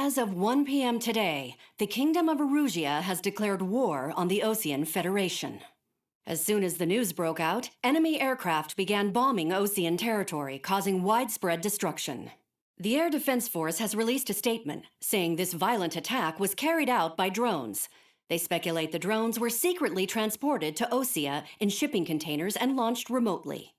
As of 1 p.m. today, the Kingdom of Erusia has declared war on the Osean Federation. As soon as the news broke out, enemy aircraft began bombing Osean territory, causing widespread destruction. The Air Defense Force has released a statement saying this violent attack was carried out by drones. They speculate the drones were secretly transported to Osea in shipping containers and launched remotely.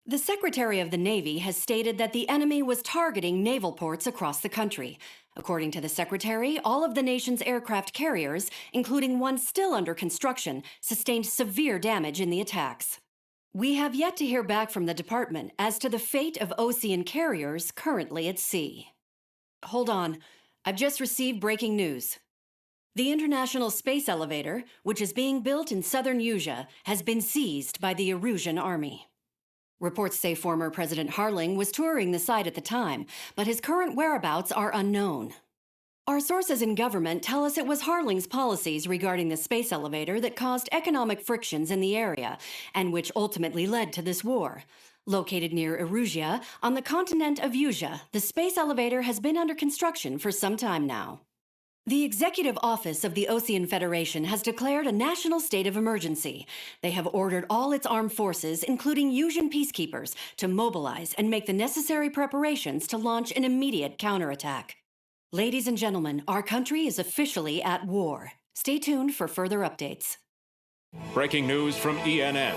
The Secretary of the Navy has stated that the enemy was targeting naval ports across the country. According to the Secretary, all of the nation's aircraft carriers, including one still under construction, sustained severe damage in the attacks. We have yet to hear back from the department as to the fate of Osean carriers currently at sea. Hold on, I've just received breaking news. The International Space Elevator, which is being built in southern Erusia, has been seized by the Erusian army. Reports say former President Harling was touring the site at the time, but his current whereabouts are unknown. Our sources in government tell us it was Harling's policies regarding the space elevator that caused economic frictions in the area, and which ultimately led to this war. Located near Erusia, on the continent of Erusia, the space elevator has been under construction for some time now. The Executive Office of the Osean Federation has declared a national state of emergency. They have ordered all its armed forces, including Erusian peacekeepers, to mobilize and make the necessary preparations to launch an immediate counterattack. Ladies and gentlemen, our country is officially at war. Stay tuned for further updates. Breaking news from ENN.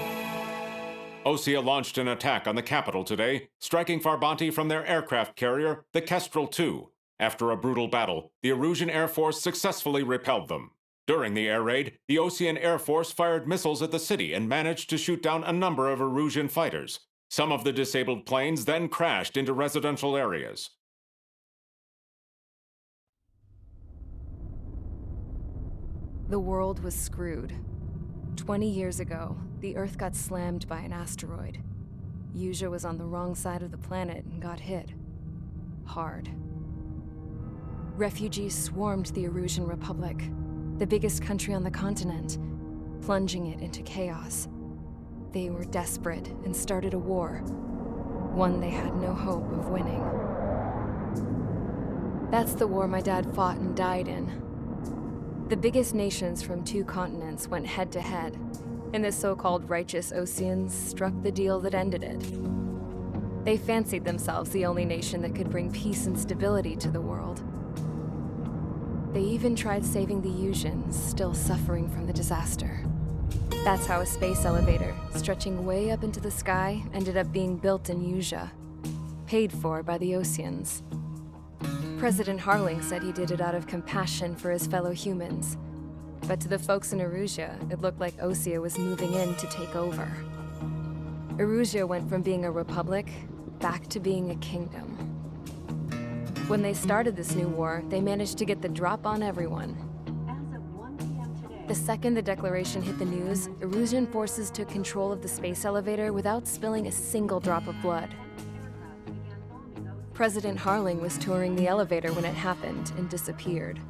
Osea launched an attack on the capital today, striking Farbanti from their aircraft carrier, the Kestrel II. After a brutal battle, the Erusian Air Force successfully repelled them. During the air raid, the Osean Air Force fired missiles at the city and managed to shoot down a number of Erusian fighters. Some of the disabled planes then crashed into residential areas. The world was screwed. 20 years ago, the Earth got slammed by an asteroid. Erusia was on the wrong side of the planet and got hit. Hard. Refugees swarmed the Erusian Republic, the biggest country on the continent, plunging it into chaos. They were desperate and started a war, one they had no hope of winning. That's the war my dad fought and died in. The biggest nations from 2 continents went head-to-head, and the so-called righteous Oseans struck the deal that ended it. They fancied themselves the only nation that could bring peace and stability to the world. They even tried saving the Erusians, still suffering from the disaster. That's how a space elevator, stretching way up into the sky, ended up being built in Erusia, paid for by the Oseans. President Harling said he did it out of compassion for his fellow humans. But to the folks in Erusia, it looked like Osea was moving in to take over. Erusia went from being a republic back to being a kingdom. When they started this new war, they managed to get the drop on everyone. As of 1 p.m. today, The second the declaration hit the news, Erusian forces took control of the space elevator without spilling a single drop of blood. President Harling was touring the elevator when it happened and disappeared.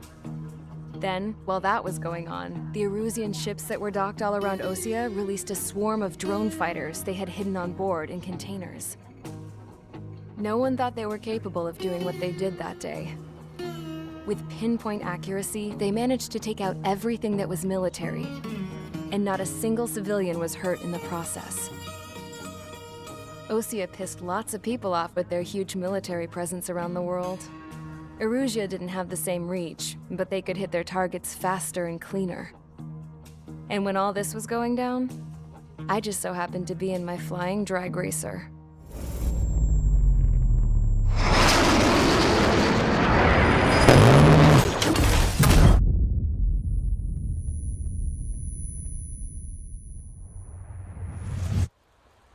Then, while that was going on, the Erusian ships that were docked all around Osea released a swarm of drone fighters they had hidden on board in containers. No one thought they were capable of doing what they did that day. With pinpoint accuracy, they managed to take out everything that was military, and not a single civilian was hurt in the process. Osea pissed lots of people off with their huge military presence around the world. Erusia didn't have the same reach, but they could hit their targets faster and cleaner. And when all this was going down, I just so happened to be in my flying drag racer.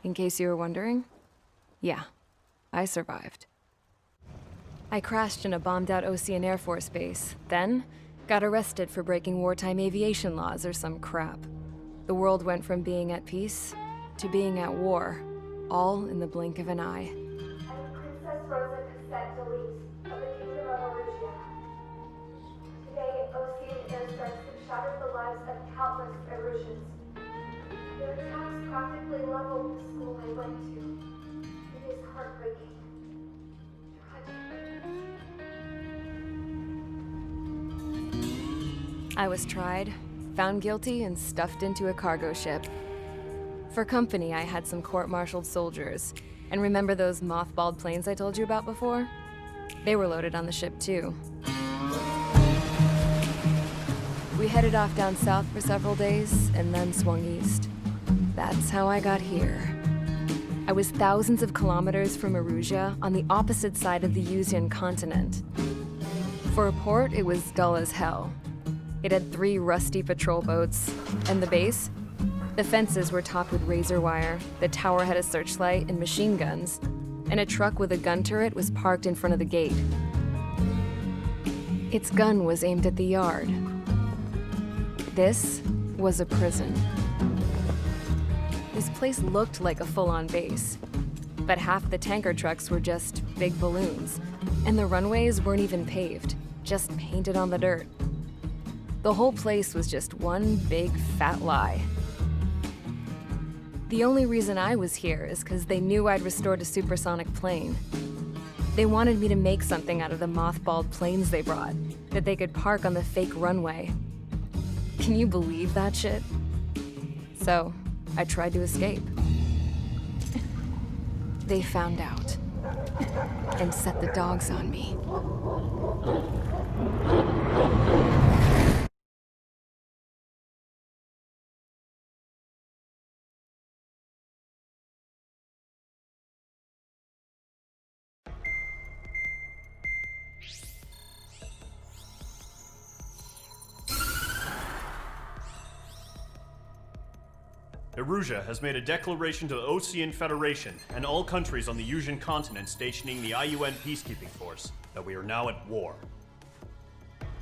In case you were wondering, yeah, I survived. I crashed in a bombed-out Osean Air Force base, then got arrested for breaking wartime aviation laws or some crap. The world went from being at peace to being at war, all in the blink of an eye. I'm Princess Rosa Cassette Delete of the Kingdom of Erusia. Today, Osean airstrikes have shattered the lives of countless Erusians. Their attacks practically leveled the school I went to. It is heartbreaking. Tragic. I was tried, found guilty, and stuffed into a cargo ship. For company, I had some court-martialed soldiers. And remember those mothballed planes I told you about before? They were loaded on the ship too. We headed off down south for several days, and then swung east. That's how I got here. I was thousands of kilometers from Erusia, on the opposite side of the Yuzian continent. For a port, it was dull as hell. It had 3 rusty patrol boats, and the base? The fences were topped with razor wire, the tower had a searchlight and machine guns, and a truck with a gun turret was parked in front of the gate. Its gun was aimed at the yard. This was a prison. This place looked like a full-on base, but half the tanker trucks were just big balloons, and the runways weren't even paved, just painted on the dirt. The whole place was just one big fat lie. The only reason I was here is because they knew I'd restored a supersonic plane. They wanted me to make something out of the mothballed planes they brought, that they could park on the fake runway. Can you believe that shit? So, I tried to escape. They found out, and set the dogs on me. Erusia has made a declaration to the Ocean Federation and all countries on the Yuzian continent stationing the IUN peacekeeping force that we are now at war.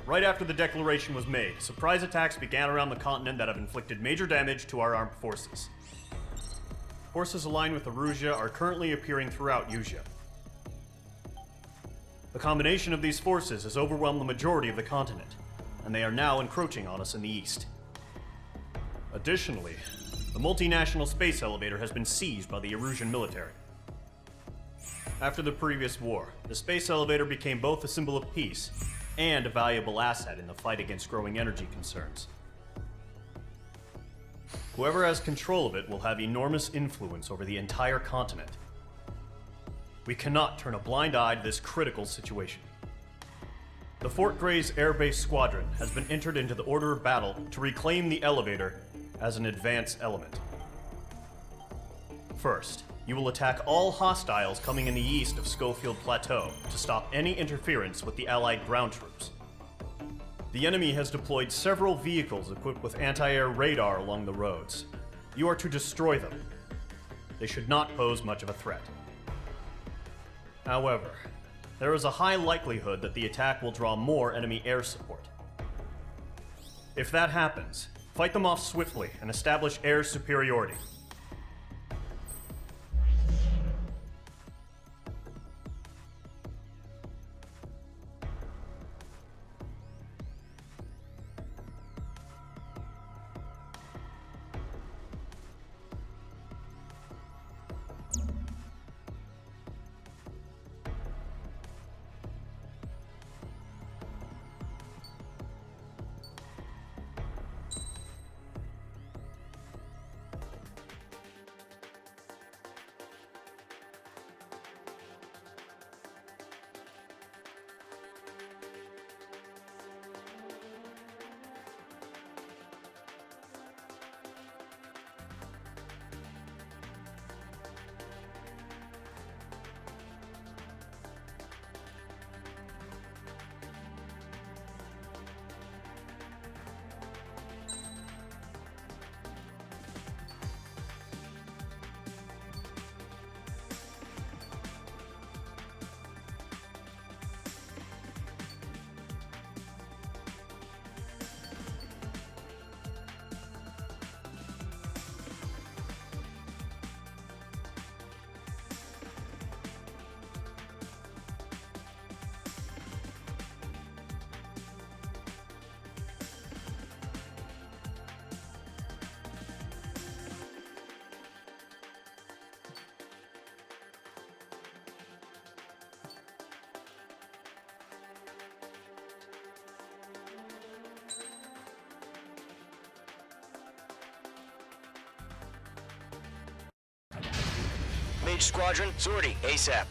Right after the declaration was made, surprise attacks began around the continent that have inflicted major damage to our armed forces. Forces aligned with Erusia are currently appearing throughout Yusia. The combination of these forces has overwhelmed the majority of the continent, and they are now encroaching on us in the east. Additionally, the multinational space elevator has been seized by the Erusian military. After the previous war, the space elevator became both a symbol of peace and a valuable asset in the fight against growing energy concerns. Whoever has control of it will have enormous influence over the entire continent. We cannot turn a blind eye to this critical situation. The Fort Gray's Air Base Squadron has been entered into the order of battle to reclaim the elevator as an advance element. First, you will attack all hostiles coming in the east of Schofield Plateau to stop any interference with the Allied ground troops. The enemy has deployed several vehicles equipped with anti-air radar along the roads. You are to destroy them. They should not pose much of a threat. However, there is a high likelihood that the attack will draw more enemy air support. If that happens, fight them off swiftly and establish air superiority. Each squadron, sortie ASAP.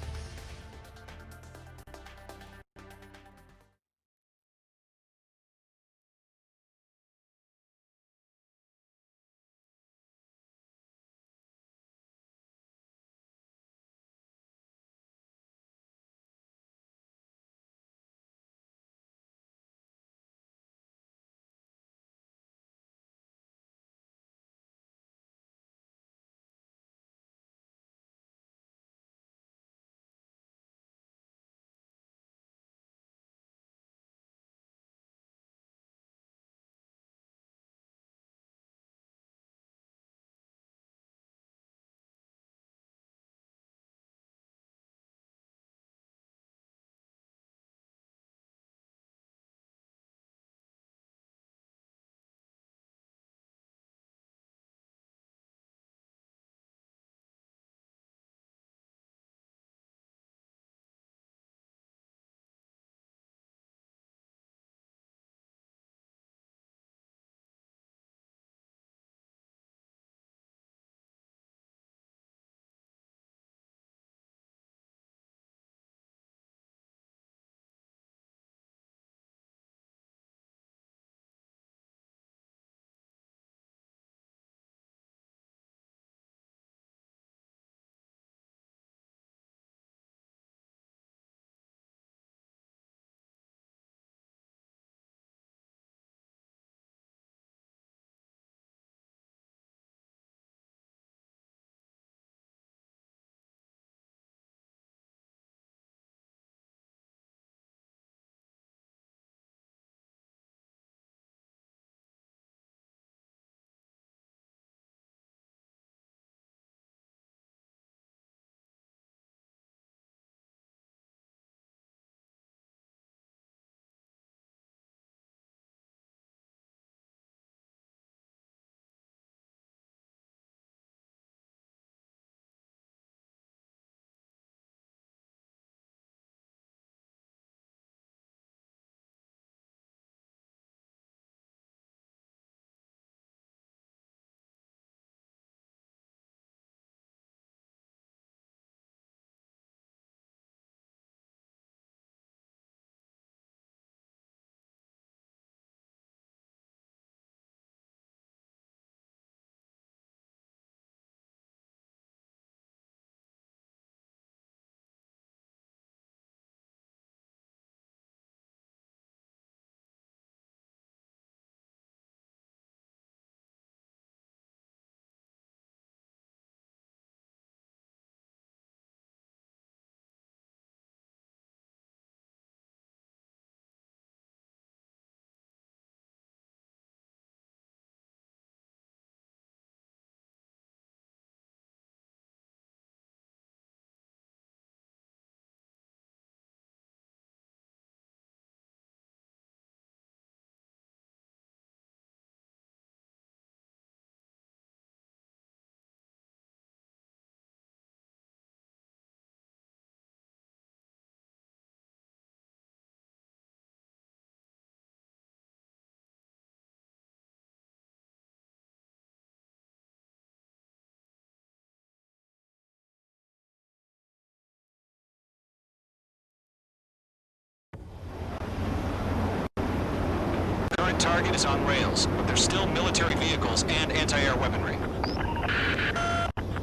Current target is on rails, but there's still military vehicles and anti-air weaponry.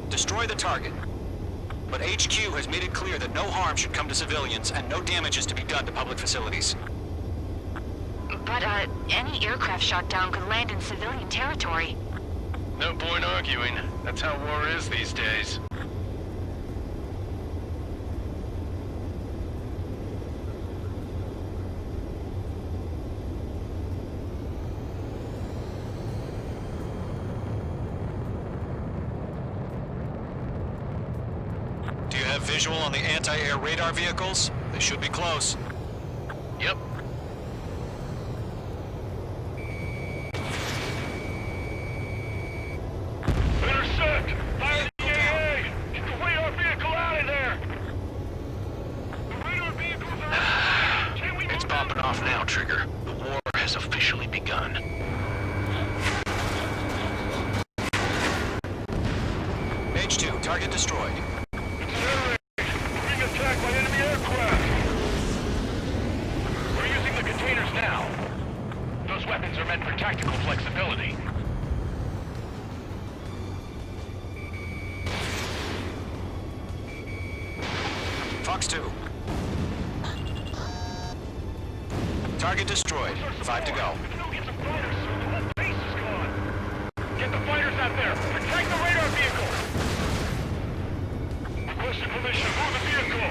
Destroy the target. But HQ has made it clear that no harm should come to civilians and no damage is to be done to public facilities. But, any aircraft shot down could land in civilian territory. No point arguing. That's how war is these days. Do you have visual on the anti-air radar vehicles? They should be close. Yep. Intercept! Fire the AA! Get the radar vehicle out of there! The radar vehicle's out! Can we It's popping off now, Trigger. The war has officially begun. H2, target destroyed. for tactical flexibility. Fox 2. Target destroyed. 5 to go. If you don't get some fighters, the whole base is gone. Get the fighters out there. Protect the radar vehicle. Requesting permission to move the vehicle.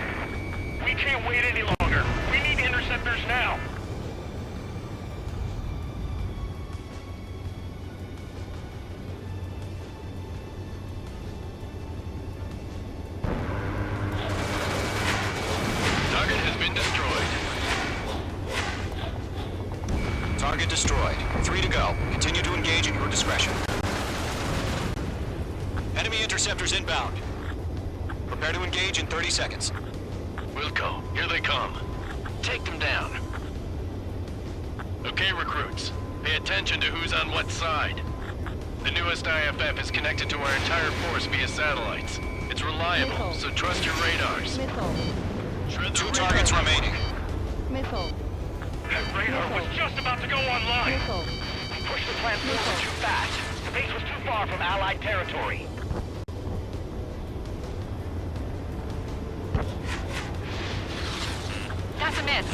We can't wait any longer. We need interceptors now. Target has been destroyed. Target destroyed. 3 to go. Continue to engage at your discretion. Enemy interceptors inbound. Prepare to engage in 30 seconds. Wilco, here they come. Take them down. Okay, recruits. Pay attention to who's on what side. The newest IFF is connected to our entire force via satellites. It's reliable, so trust your radars. Shred the 2 targets remaining. That radar was just about to go online. We pushed the plant forward too fast. The base was too far from Allied territory. That's a miss.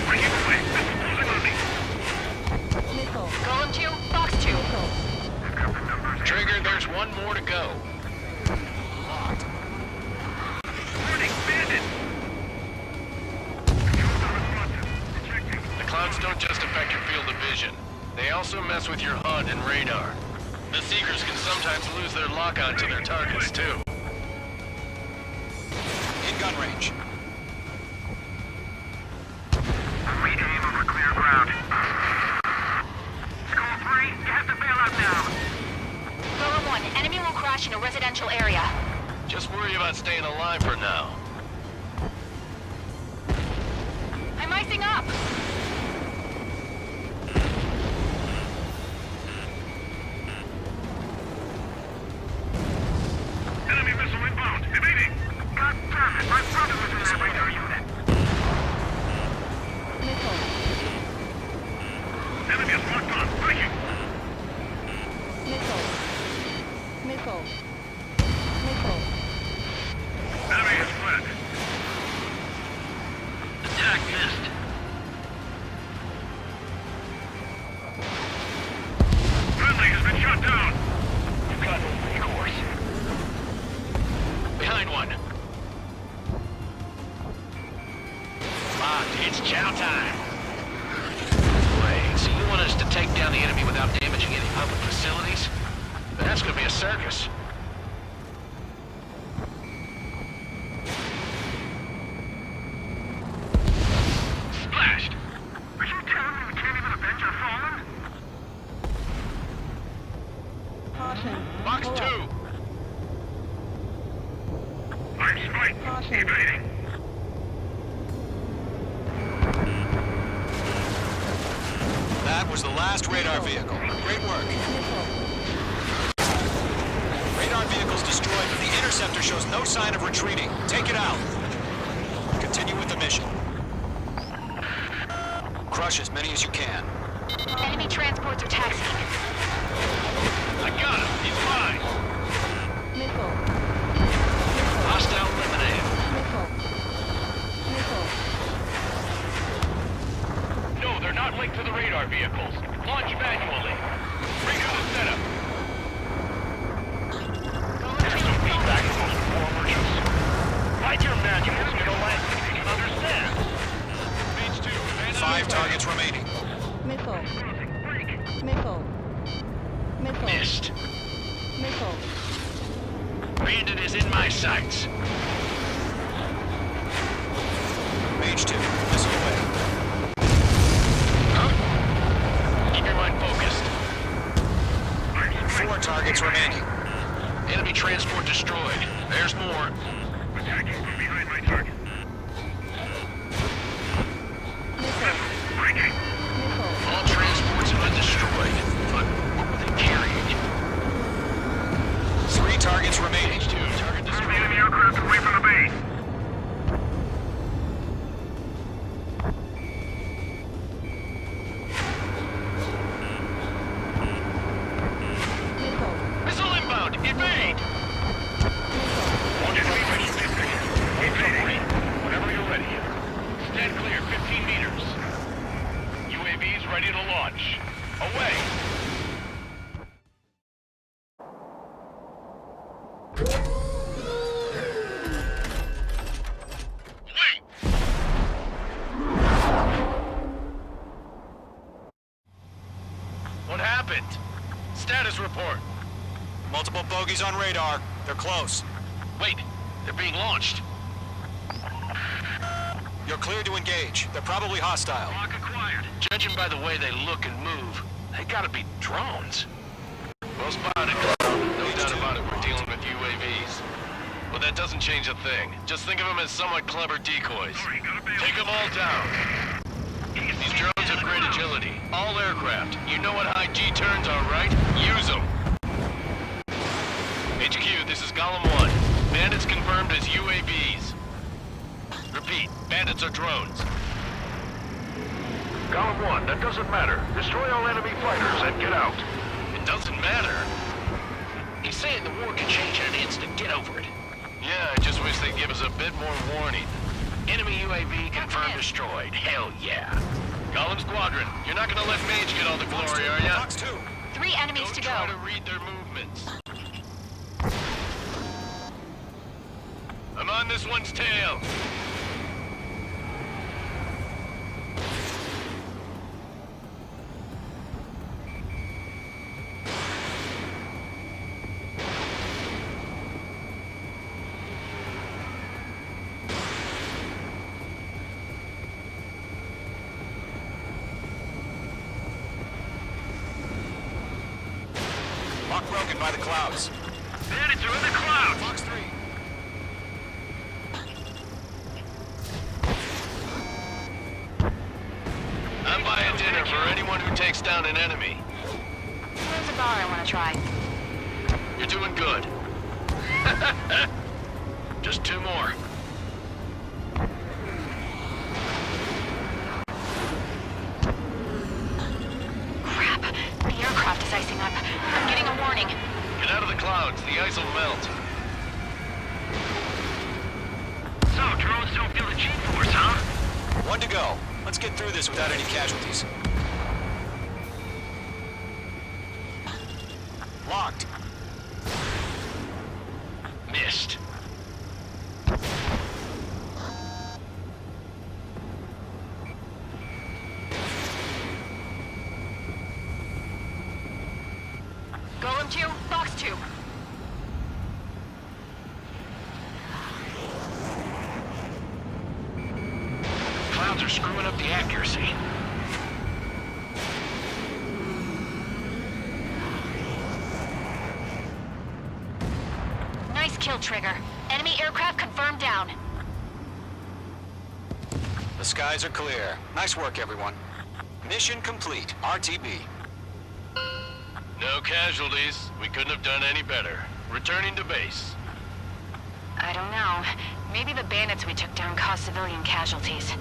Breaking away. Losing on me. Golem 2, Fox 2. Trigger, there's one more to go. Warning, bandit. The clouds don't just affect your field of vision. They also mess with your HUD and radar. The Seekers can sometimes lose their lock-on to their targets, too. In gun range. Await aim over clear ground. Skull 3, you have to bail out now. Golem 1, enemy will crash in a residential area. Just worry about staying alive for now. I'm icing up. Enemy missile inbound. Evading. God damn it, my brother was in that radar unit. Enemy is locked on. Breaking. Enemy has fled. Attack missed. Friendly has been shot down. You've got no recourse. Behind one. It's chow time. Wait, so you want us to take down the enemy without damaging any public facilities? That's gonna be a circus. Splashed. Are you telling me we can't even avenge our fallen? Box 2. I'm spike. Evading. That was the last radar vehicle. Great work. Radar vehicle's destroyed, but the interceptor shows no sign of retreating. Take it out. Continue with the mission. Crush as many as you can. Enemy transports are taxiing. I got him. He's mine. Hostile eliminated. No, they're not linked to the radar vehicles. Launch manually. Redo the setup. There's some feedback in those formations. Write your manuals in a language we can understand. Page 2. 5 targets remaining. Missed. Bandit is in my sights. Mage 2, missile away. Huh? Keep your mind focused. 4 targets remaining. Enemy transport destroyed. There's more. Attacking from behind my target. Breaking. All transports have been destroyed. But what were they carrying? 3 targets remaining. Page 2. Target Move the destroyed. enemy aircraft away from the base. launch. Away! Wait! What happened? Status report. Multiple bogies on radar. They're close. Wait, they're being launched. You're clear to engage. They're probably hostile. Lock acquired. Judging by the way they look and move, they gotta be drones. Well spotted, Cloud. No doubt about it, we're dealing with UAVs. But that doesn't change a thing. Just think of them as somewhat clever decoys. Take them all down. These drones have great agility. All aircraft. You know what high G turns are, right? Use them. HQ, this is Golem 1. Bandits confirmed as UAVs. Repeat, bandits are drones. Golem 1, that doesn't matter. Destroy all enemy fighters and get out. It doesn't matter. He's saying the war can change in an instant. Get over it. Yeah, I just wish they'd give us a bit more warning. Enemy UAV confirmed destroyed. Hell yeah. Golem Squadron, you're not gonna let Mage get all the glory, are ya? Fox 2. 3 enemies Don't to try go. to read their movements. I'm on this one's tail. Lock broken by the clouds. Bandits are in the clouds! Fox 3. I'm buying dinner for anyone who takes down an enemy. There's a bar I want to try. You're doing good. Just 2 more. Crap. The aircraft is icing up. I'm getting a warning. Get out of the clouds. The ice will melt. So, drones don't feel the G-force, huh? 1 to go. Let's get through this without any casualties. Locked. Missed. Golem 2, Fox 2. Clouds are screwing up the accuracy. Nice kill, Trigger. Enemy aircraft confirmed down. The skies are clear. Nice work, everyone. Mission complete. RTB. No casualties. We couldn't have done any better. Returning to base. I don't know. Maybe the bandits we took down caused civilian casualties.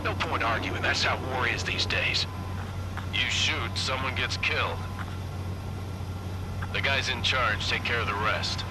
No point arguing. That's how war is these days. You shoot, someone gets killed. The guys in charge take care of the rest.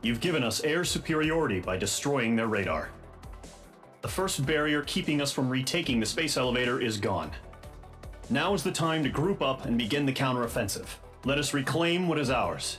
You've given us air superiority by destroying their radar. The first barrier keeping us from retaking the space elevator is gone. Now is the time to group up and begin the counteroffensive. Let us reclaim what is ours.